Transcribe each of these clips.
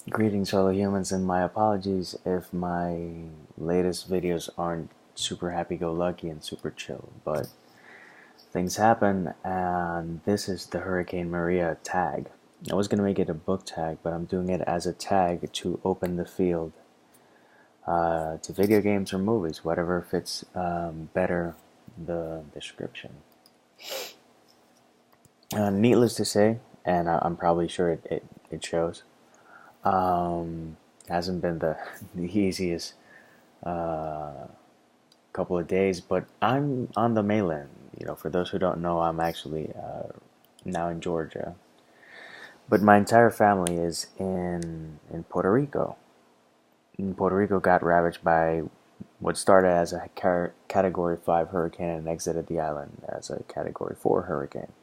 Greetings, fellow humans, and my apologies if my latest videos aren't super happy-go-lucky and super chill, but things happen, and this is the Hurricane Maria tag. I was going to make it a book tag, but I'm doing it as a tag to open the field to video games or movies, whatever fits better the description. Needless to say, and I'm probably sure it shows, hasn't been the easiest couple of days, but I'm on the mainland. For those who don't know, I'm actually now in Georgia, but my entire family is in Puerto Rico. And Puerto Rico got ravaged by what started as a Category 5 hurricane and exited the island as a Category 4 hurricane.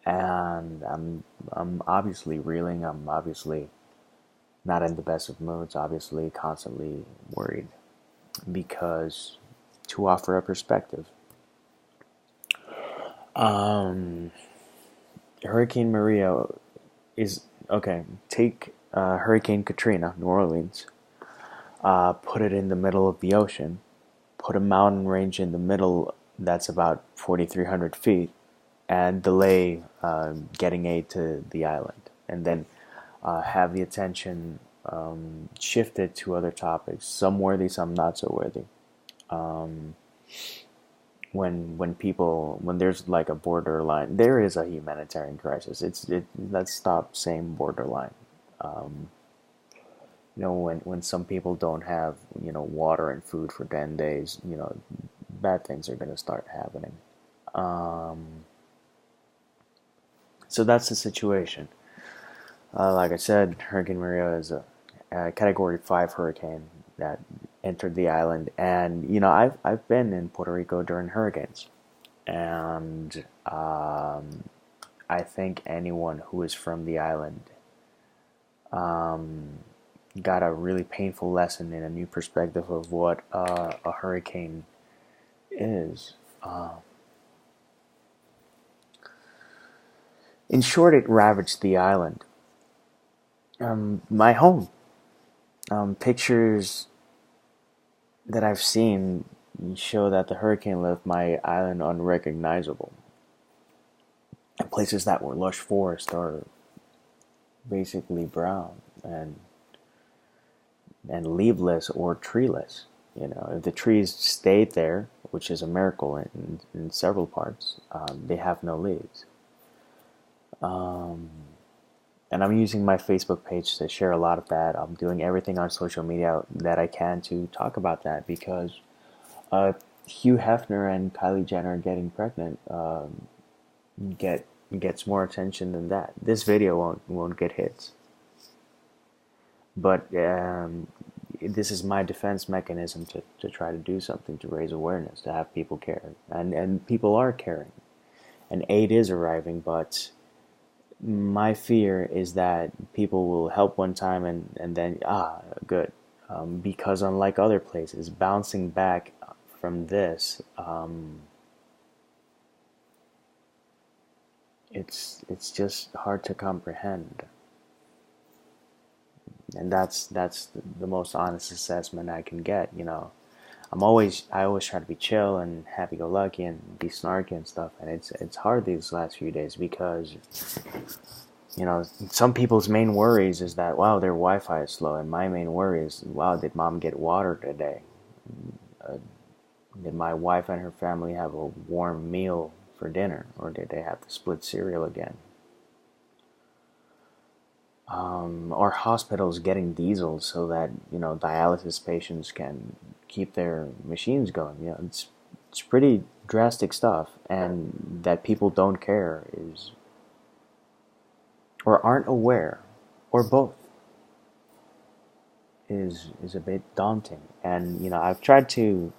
And I'm obviously reeling. I'm obviously not in the best of moods. Obviously, constantly worried because to offer a perspective, um, Hurricane Maria is okay. Take Hurricane Katrina, New Orleans. Put it in the middle of the ocean. Put a mountain range in the middle that's about 4,300 feet, and delay getting aid to the island, and then have the attention shifted to other topics, some worthy, some not so worthy. Um, when there's like a borderline, there is a humanitarian crisis. Let's stop saying borderline. Um, when some people don't have water and food for 10 days, bad things are gonna start happening. Um, so that's the situation. Like I said, Hurricane Maria is a Category 5 hurricane that entered the island, and I've been in Puerto Rico during hurricanes, and I think anyone who is from the island um, got a really painful lesson and a new perspective of what a hurricane is. In short, it ravaged the island. My home. Pictures that I've seen show that the hurricane left my island unrecognizable. And places that were lush forest are basically brown and leafless or treeless. If the trees stayed there, which is a miracle in several parts, they have no leaves. Um, and I'm using my Facebook page to share a lot of that. I'm doing everything on social media that I can to talk about that because uh, Hugh Hefner and Kylie Jenner getting pregnant get gets more attention than that. This video won't get hits, but this is my defense mechanism to try to do something to raise awareness, to have people care, and people are caring, and aid is arriving, but my fear is that people will help one time and then good, because unlike other places, bouncing back from this, it's just hard to comprehend, and that's the most honest assessment I can get. I always try to be chill and happy go lucky and be snarky and stuff, and it's hard these last few days because some people's main worries is that, wow, their Wi-Fi is slow, and my main worry is, wow, did mom get water today? Uh, did my wife and her family have a warm meal for dinner, or did they have to split cereal again? Or hospitals getting diesel so that dialysis patients can keep their machines going. It's pretty drastic stuff, and that people don't care is or aren't aware, or both, is a bit daunting. And I've tried to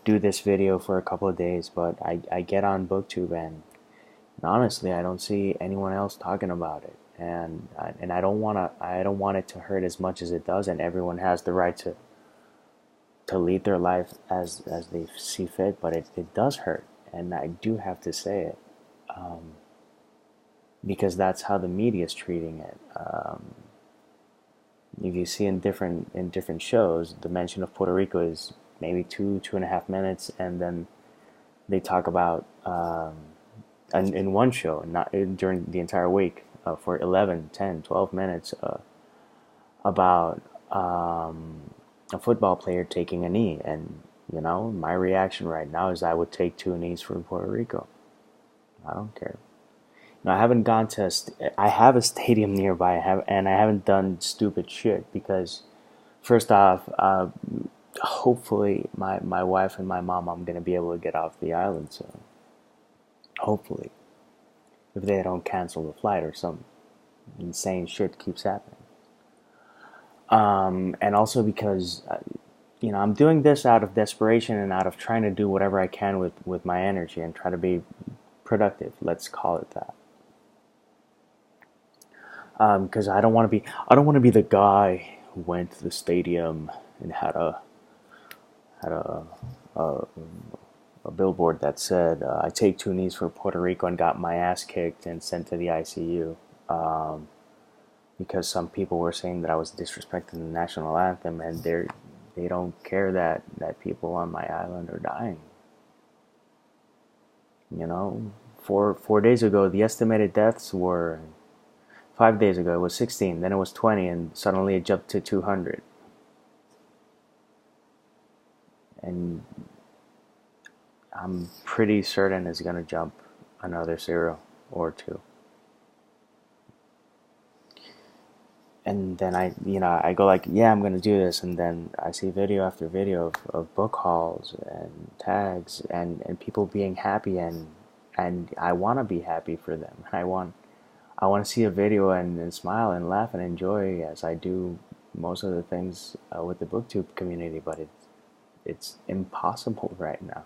do this video for a couple of days, but I get on BookTube, and honestly, I don't see anyone else talking about it, and I don't want it to hurt as much as it does. And everyone has the right to lead their life as they see fit, but it does hurt, and I do have to say it, because that's how the media is treating it. if you see in different shows, the mention of Puerto Rico is maybe 2.5 minutes, and then they talk about in one show, not during the entire week, for 11, 10, 12 minutes, about a football player taking a knee. And my reaction right now is I would take two knees for Puerto Rico. I don't care. I haven't gone to I have a stadium nearby. And I haven't done stupid shit because, first off, hopefully my wife and my mom, I'm gonna be able to get off the island soon. Hopefully, if they don't cancel the flight or some insane shit keeps happening. And also because I'm doing this out of desperation and out of trying to do whatever I can with my energy and try to be productive. Let's call it that. Because I don't want to be the guy who went to the stadium and had a, a billboard that said, "I take two knees for Puerto Rico," and got my ass kicked and sent to the ICU. Because some people were saying that I was disrespecting the national anthem, and they don't care that people on my island are dying. 4 days ago the estimated deaths were 5 days ago it was 16, then it was 20, and suddenly it jumped to 200. And I'm pretty certain it's gonna jump another zero or two. And then I go like, yeah, I'm gonna do this, and then I see video after video of book hauls and tags and people being happy, and I want to be happy for them. I want to see a video and smile and laugh and enjoy as I do most of the things with the booktube community, but it's impossible right now.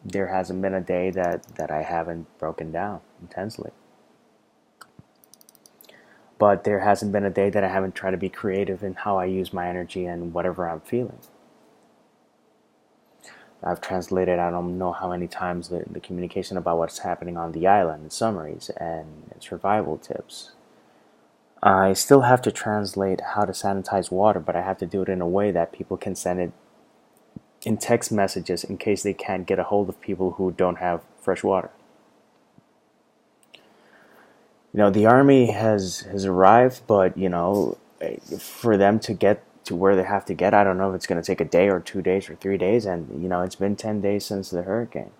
There hasn't been a day that I haven't broken down intensely. But there hasn't been a day that I haven't tried to be creative in how I use my energy and whatever I'm feeling. I've translated, I don't know how many times, the communication about what's happening on the island, summaries, and survival tips. I still have to translate how to sanitize water, but I have to do it in a way that people can send it in text messages in case they can't get a hold of people who don't have fresh water. The army has arrived, but for them to get to where they have to get, I don't know if it's going to take a day or 2 days or 3 days, and it's been 10 days since the hurricane,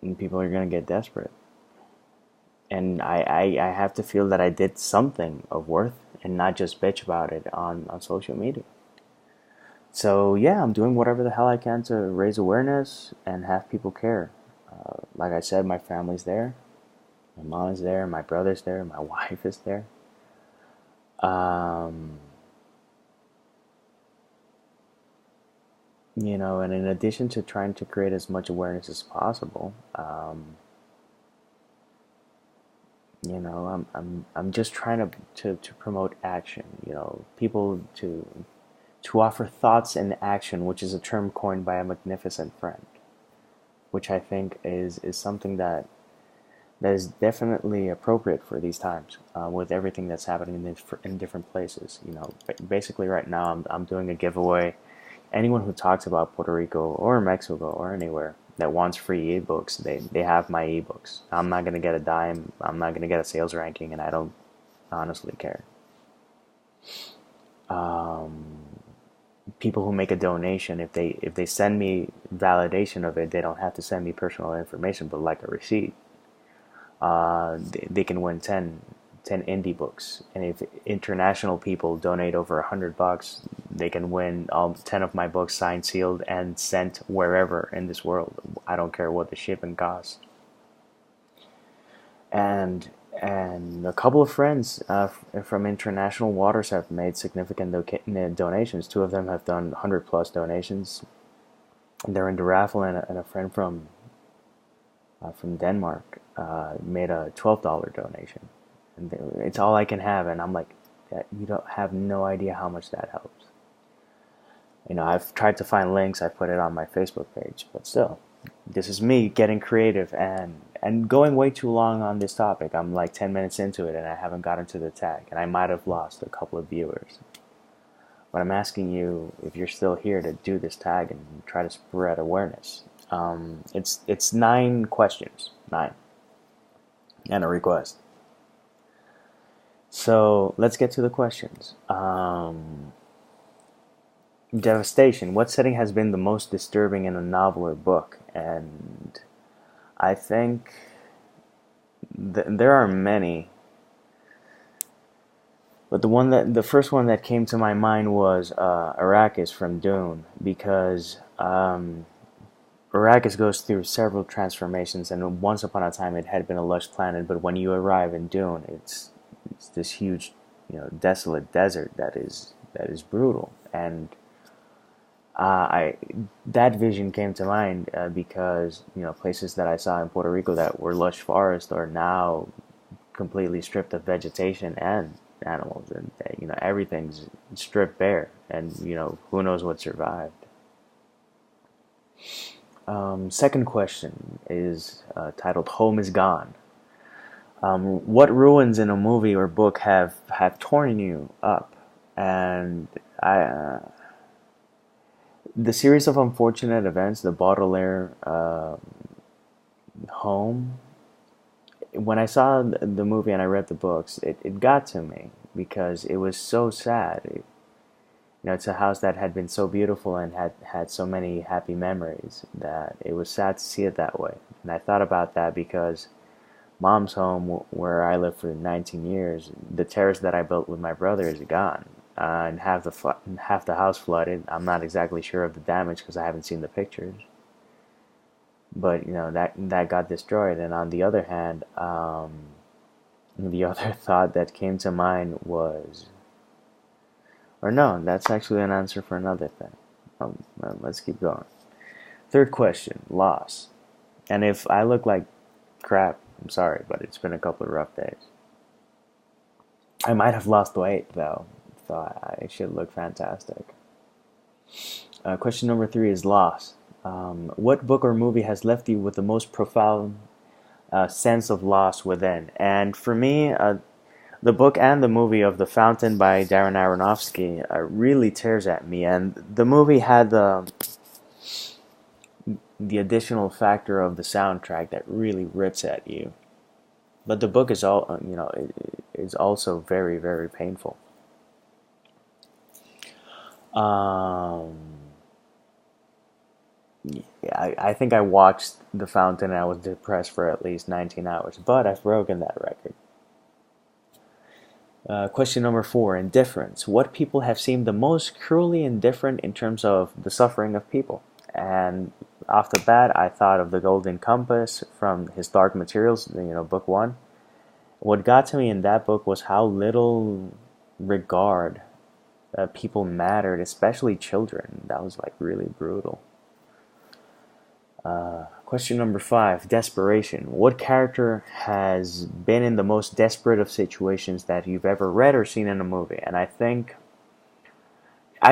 and people are going to get desperate. And I have to feel that I did something of worth and not just bitch about it on social media. So yeah, I'm doing whatever the hell I can to raise awareness and have people care. Like I said, my family's there. My mom is there, my brother's there, my wife is there. And in addition to trying to create as much awareness as possible, I'm just trying to promote action. People to offer thoughts and action, which is a term coined by a magnificent friend, which I think is something that is definitely appropriate for these times, with everything that's happening in different places. Basically right now I'm doing a giveaway. Anyone who talks about Puerto Rico or Mexico or anywhere that wants free ebooks, they have my ebooks. I'm not gonna get a dime. I'm not gonna get a sales ranking, and I don't honestly care. People who make a donation, if they send me validation of it, they don't have to send me personal information, but like a receipt. They can win 10 indie books, and if international people donate over $100, they can win all 10 of my books signed, sealed, and sent wherever in this world. I don't care what the shipping costs. And a couple of friends from international waters have made significant donations. Two of them have done 100+ donations. They're in the raffle, and a friend from Denmark made a $12 donation. And it's all I can have, and I'm like, you don't have no idea how much that helps. I've tried to find links. I put it on my Facebook page, but still, This is me getting creative and going way too long on this topic. I'm like 10 minutes into it and I haven't gotten to the tag, and I might have lost a couple of viewers. But I'm asking you if you're still here to do this tag and try to spread awareness. It's 9 questions, 9, and a request. So let's get to the questions. Devastation. What setting has been the most disturbing in a novel or book? And I think there are many, but the first one that came to my mind was Arrakis from Dune, because Arrakis goes through several transformations, and once upon a time it had been a lush planet, but when you arrive in Dune, it's this huge, desolate desert that is brutal. And I that vision came to mind because places that I saw in Puerto Rico that were lush forest are now completely stripped of vegetation and animals, and everything's stripped bare, and who knows what survived. Second question is titled "Home is Gone." What ruins in a movie or book have torn you up? And the series of unfortunate events, the Baudelaire home. When I saw the movie and I read the books, it got to me because it was so sad. It's a house that had been so beautiful and had so many happy memories that it was sad to see it that way. And I thought about that because Mom's home, where I lived for 19 years, the terrace that I built with my brother is gone. And half the house flooded. I'm not exactly sure of the damage because I haven't seen the pictures. But that got destroyed. And on the other hand, the other thought that came to mind was, or no, that's actually an answer for another thing. Let's keep going. Third question: loss. And if I look like crap, I'm sorry, but it's been a couple of rough days. I might have lost weight though, so I should look fantastic. Question number 3 is loss. What book or movie has left you with the most profound sense of loss within? And for me, the book and the movie of The Fountain by Darren Aronofsky really tears at me. And the movie had the additional factor of the soundtrack that really rips at you. But the book is is also very, very painful. I think I watched The Fountain and I was depressed for at least 19 hours, but I've broken that record. Question number 4, indifference. What people have seemed the most cruelly indifferent in terms of the suffering of people? And off the bat, I thought of The Golden Compass from his Dark Materials, book 1. What got to me in that book was how little regard people mattered, especially children. That was really brutal. Question number 5, desperation. What character has been in the most desperate of situations that you've ever read or seen in a movie? And I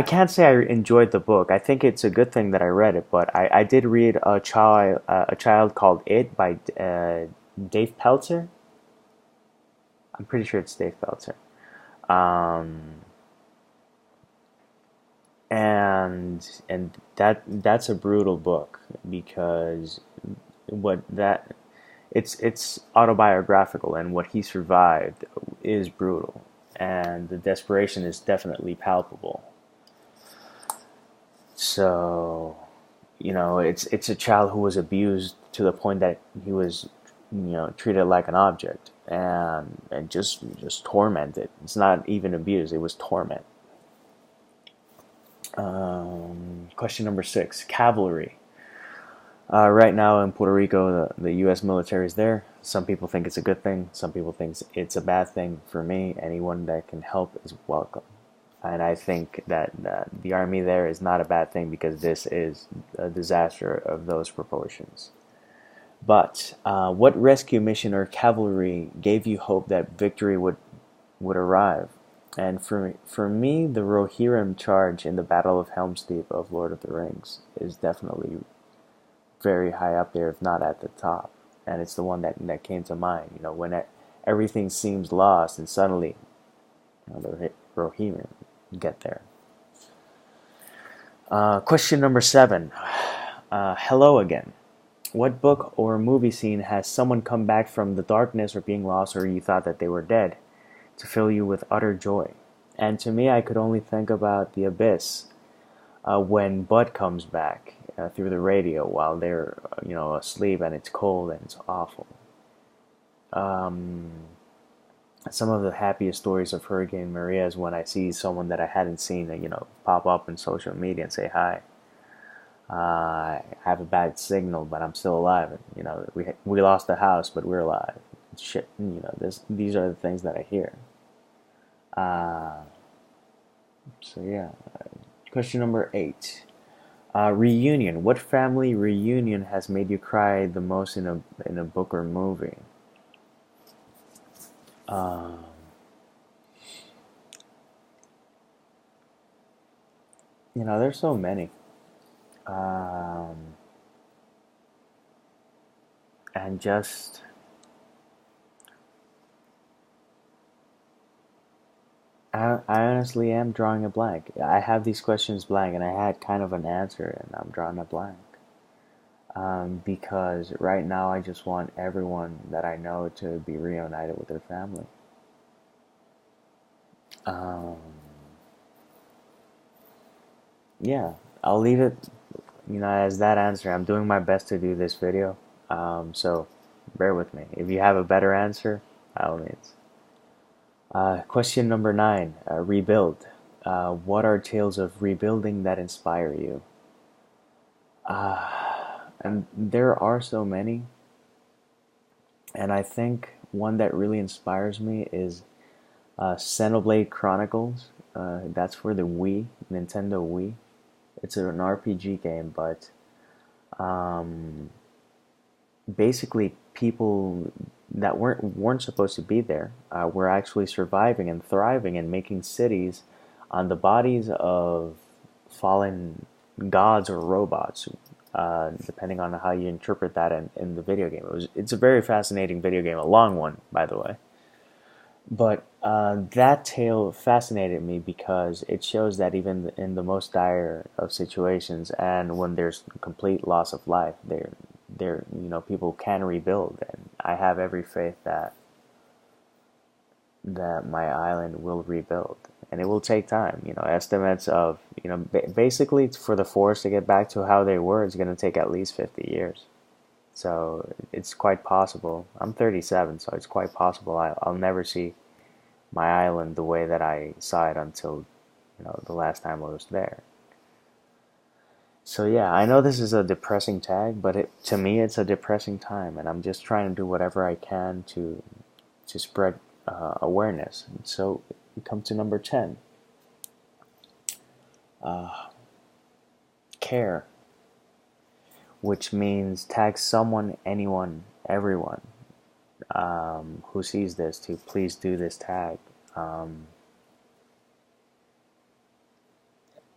can't say I enjoyed the book. I think it's a good thing that I read it, but I did read A Child Called It by Dave Pelzer. I'm pretty sure it's Dave Pelzer. And that's a brutal book because it's autobiographical, and what he survived is brutal, and the desperation is definitely palpable. So it's a child who was abused to the point that he was treated like an object and just tormented. It's not even abuse, it was torment. Question number 6, cavalry. Right now in Puerto Rico, the U.S. military is there. Some people think it's a good thing. Some people think it's a bad thing. For me, anyone that can help is welcome. And I think that the army there is not a bad thing because this is a disaster of those proportions. But what rescue mission or cavalry gave you hope that victory would arrive? And for me, the Rohirrim charge in the Battle of Helm's Deep of Lord of the Rings is definitely very high up there, if not at the top. And it's the one that came to mind. When everything seems lost, and suddenly, the Rohirrim get there. Question number 7. Hello again. What book or movie scene has someone come back from the darkness or being lost, or you thought that they were dead, to fill you with utter joy? And to me, I could only think about The Abyss, when Bud comes back through the radio while they're asleep, and it's cold and it's awful. Some of the happiest stories of Hurricane Maria is when I see someone that I hadn't seen, pop up on social media and say hi. I have a bad signal, but I'm still alive. We lost the house, but we're alive. Shit, these are the things that I hear. So yeah. Question number 8. Reunion. What family reunion has made you cry the most in a book or movie? There's so many. And just I honestly am drawing a blank. I have these questions blank, and I had kind of an answer, and I'm drawing a blank. Because right now I just want everyone that I know to be reunited with their family. Um, yeah, I'll leave it, as that answer. I'm doing my best to do this video, so bear with me. If you have a better answer, by all means. Question number 9. Rebuild. What are tales of rebuilding that inspire you? And there are so many. And I think one that really inspires me is Xenoblade Chronicles. That's for the Wii, Nintendo Wii. It's an RPG game, but basically people that weren't supposed to be there were actually surviving and thriving and making cities on the bodies of fallen gods or robots, depending on how you interpret that in the video game. It's a very fascinating video game, a long one, by the way. But that tale fascinated me because it shows that even in the most dire of situations, and when there's complete loss of life, people can rebuild, and I have every faith that my island will rebuild, and it will take time. Estimates of basically for the forest to get back to how they were, it's going to take at least 50 years. So it's quite possible. I'm 37, so it's quite possible I'll never see my island the way that I saw it until the last time I was there. So yeah, I know this is a depressing tag, but to me it's a depressing time, and I'm just trying to do whatever I can to spread awareness. And so we come to number 10. Care, which means tag someone, anyone, everyone who sees this to please do this tag.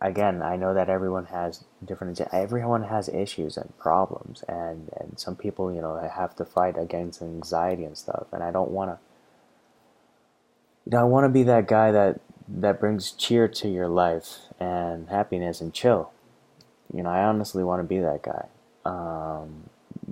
Again, I know that everyone has everyone has issues and problems, and some people, have to fight against anxiety and stuff, and I don't want to, I want to be that guy that brings cheer to your life and happiness and chill. I honestly want to be that guy.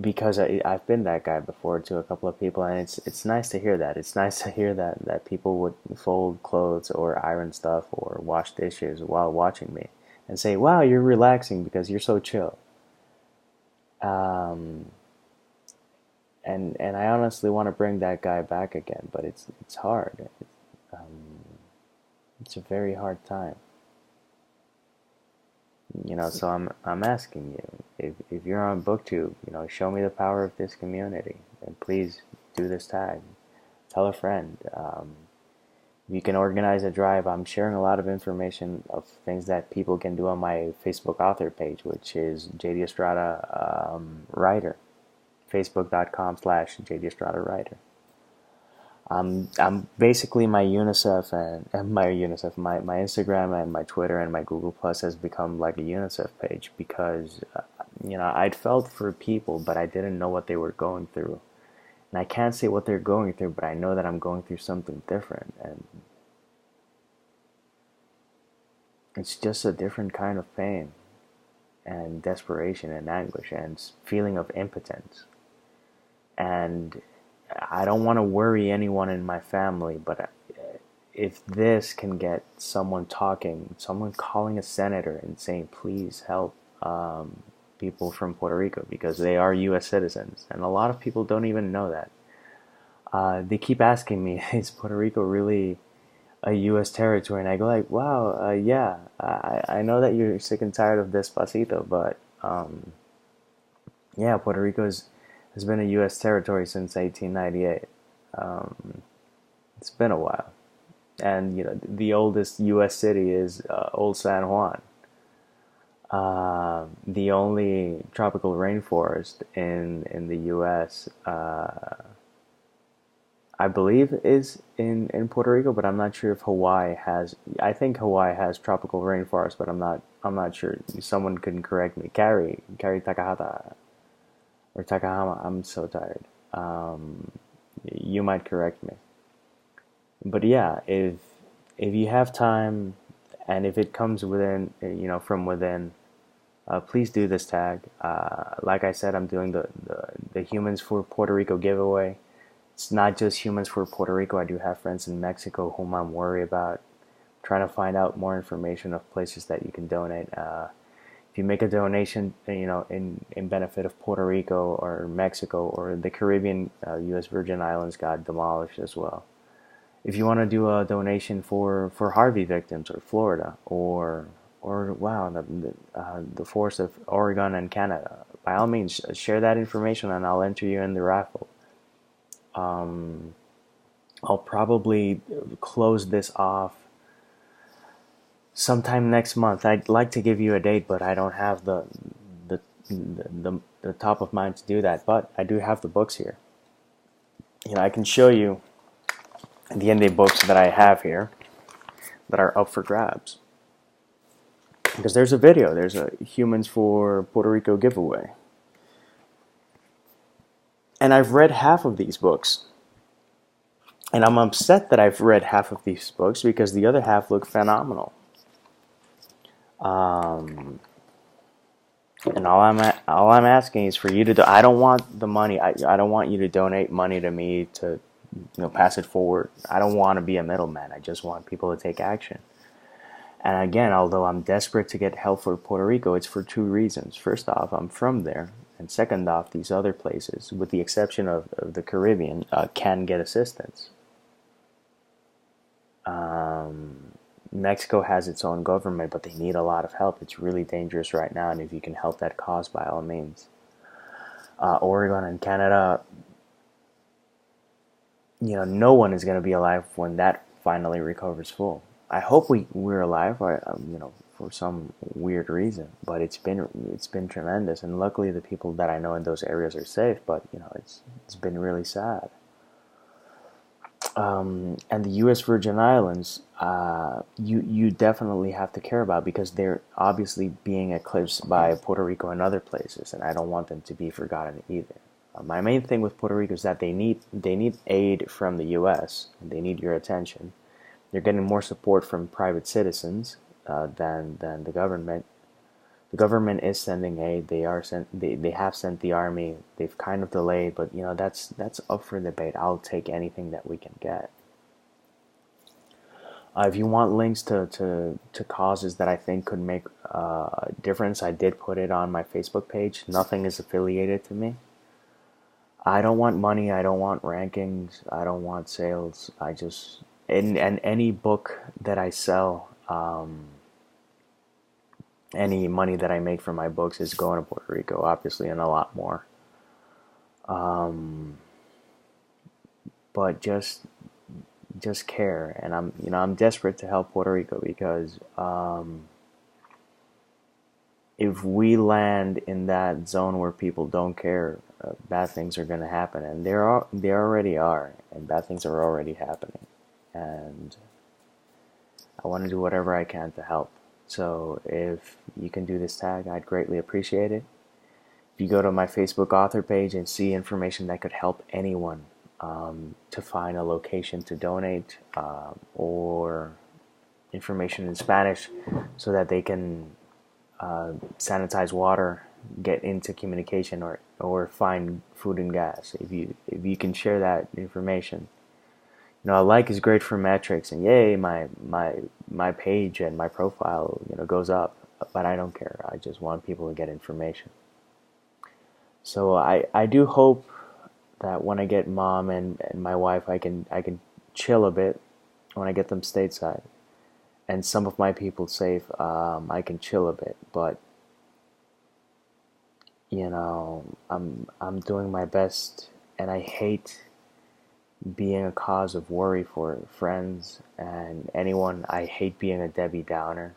Because I've been that guy before to a couple of people, and it's nice to hear that. It's nice to hear that people would fold clothes or iron stuff or wash dishes while watching me and say, "Wow, you're relaxing because you're so chill." And I honestly want to bring that guy back again, but it's hard. It's a very hard time. So I'm asking you, if you're on BookTube, show me the power of this community, and please do this tag. Tell a friend. You can organize a drive. I'm sharing a lot of information of things that people can do on my Facebook author page, which is JD Estrada Writer, facebook.com/JD Estrada Writer. I'm basically my UNICEF my Instagram and my Twitter and my Google Plus has become like a UNICEF page because I'd felt for people, but I didn't know what they were going through, and I can't say what they're going through, but I know that I'm going through something different, and it's just a different kind of pain and desperation and anguish and feeling of impotence. And I don't want to worry anyone in my family, but if this can get someone talking, someone calling a senator and saying, please help people from Puerto Rico because they are U.S. citizens, and a lot of people don't even know that. They keep asking me, is Puerto Rico really a U.S. territory? And I go like, wow, yeah, I know that you're sick and tired of Despacito, but yeah, has been a U.S. territory since 1898. Um, it's been a while. And the oldest U.S. city is Old San Juan. The only tropical rainforest in the U.S. I believe is in Puerto Rico, but I'm not sure if Hawaii has. I think Hawaii has tropical rainforest, but I'm not sure. Someone can correct me. Carry Takahata or Takahama. I'm so tired. You might correct me. But yeah, if you have time, and if it comes within, from within, please do this tag. Like I said, I'm doing the Humans for Puerto Rico giveaway. It's not just Humans for Puerto Rico. I do have friends in Mexico whom I'm worried about. Trying to find out more information of places that you can donate. If you make a donation, in benefit of Puerto Rico or Mexico or the Caribbean, U.S. Virgin Islands got demolished as well. If you want to do a donation for Harvey victims or Florida or wow the force of Oregon and Canada, by all means share that information and I'll enter you in the raffle. Um, I'll probably close this off sometime next month. I'd like to give you a date, but I don't have the top of mind to do that. But I do have the books here. I can show you the indie books that I have here that are up for grabs. Because there's a video, there's a Humans for Puerto Rico giveaway. And I've read half of these books. And I'm upset that I've read half of these books because the other half look phenomenal. And all I'm asking is for you to. I don't want the money. I don't want you to donate money to me to, pass it forward. I don't want to be a middleman. I just want people to take action. And again, although I'm desperate to get help for Puerto Rico, it's for two reasons. First off, I'm from there, and second off, these other places, with the exception of the Caribbean, can get assistance. Mexico has its own government, but they need a lot of help. It's really dangerous right now, and if you can help that cause, by all means. Oregon and Canada, no one is going to be alive when that finally recovers full. I hope we're alive, for some weird reason. But it's been tremendous, and luckily the people that I know in those areas are safe. But it's been really sad. And the U.S. Virgin Islands, you definitely have to care about because they're obviously being eclipsed by Puerto Rico and other places, and I don't want them to be forgotten either. My main thing with Puerto Rico is that they need aid from the U.S. and they need your attention. They're getting more support from private citizens than the government. The government is sending aid. They have sent the army. They've kind of delayed, but that's up for debate. I'll take anything that we can get. If you want links to causes that I think could make a difference, I did put it on my Facebook page. Nothing is affiliated to me. I don't want money. I don't want rankings. I don't want sales. And any book that I sell, any money that I make from my books is going to Puerto Rico, obviously, and a lot more. But just care, and I'm desperate to help Puerto Rico because if we land in that zone where people don't care, bad things are going to happen, and they already are, and bad things are already happening, and I want to do whatever I can to help. So if you can do this tag, I'd greatly appreciate it. If you go to my Facebook author page and see information that could help anyone to find a location to donate, or information in Spanish so that they can sanitize water, get into communication, or find food and gas. If you can share that information, a like is great for metrics, and yay, my page and my profile goes up. But I don't care. I just want people to get information. So I do hope that when I get mom and my wife, I can chill a bit when I get them stateside, and some of my people safe. I can chill a bit, but I'm doing my best, and I hate being a cause of worry for friends and anyone. I hate being a Debbie Downer.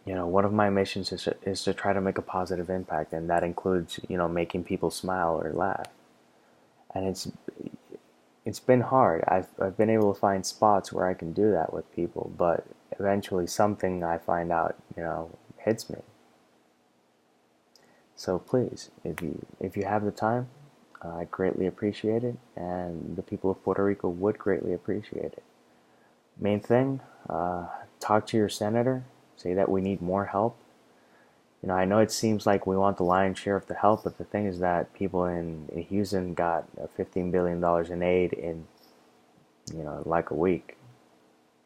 One of my missions is to try to make a positive impact, and that includes, making people smile or laugh. And it's been hard. I've been able to find spots where I can do that with people, but eventually something I find out, hits me. So please, if you have the time, I'd greatly appreciate it, and the people of Puerto Rico would greatly appreciate it. Main thing, talk to your senator. Say that we need more help. I know it seems like we want the lion's share of the help, but the thing is that people in Houston got $15 billion in aid in, like a week.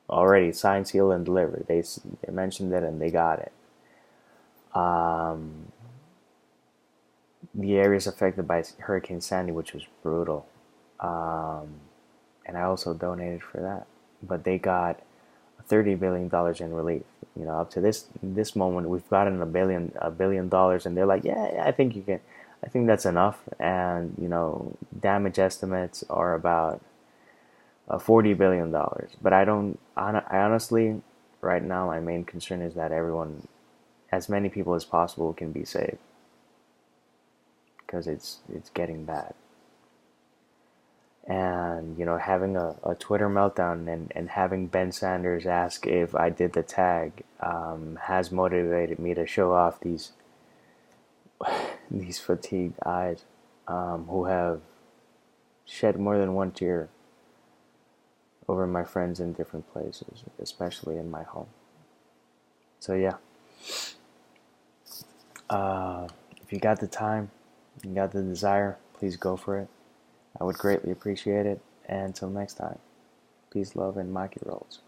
Already signed, sealed, and delivered. They mentioned it and they got it. The areas affected by Hurricane Sandy, which was brutal. And I also donated for that. But they got $30 billion in relief. Up to this moment, we've gotten $1 billion, and they're like, yeah, I think you can. I think that's enough. And damage estimates are about $40 billion. But I honestly, right now, my main concern is that everyone, as many people as possible, can be saved, because it's getting bad. And having a Twitter meltdown and having Ben Sanders ask if I did the tag has motivated me to show off these fatigued eyes, who have shed more than one tear over my friends in different places, especially in my home. So yeah, if you got the time, you got the desire, please go for it. I would greatly appreciate it. And until next time, peace, love, and Maki rolls.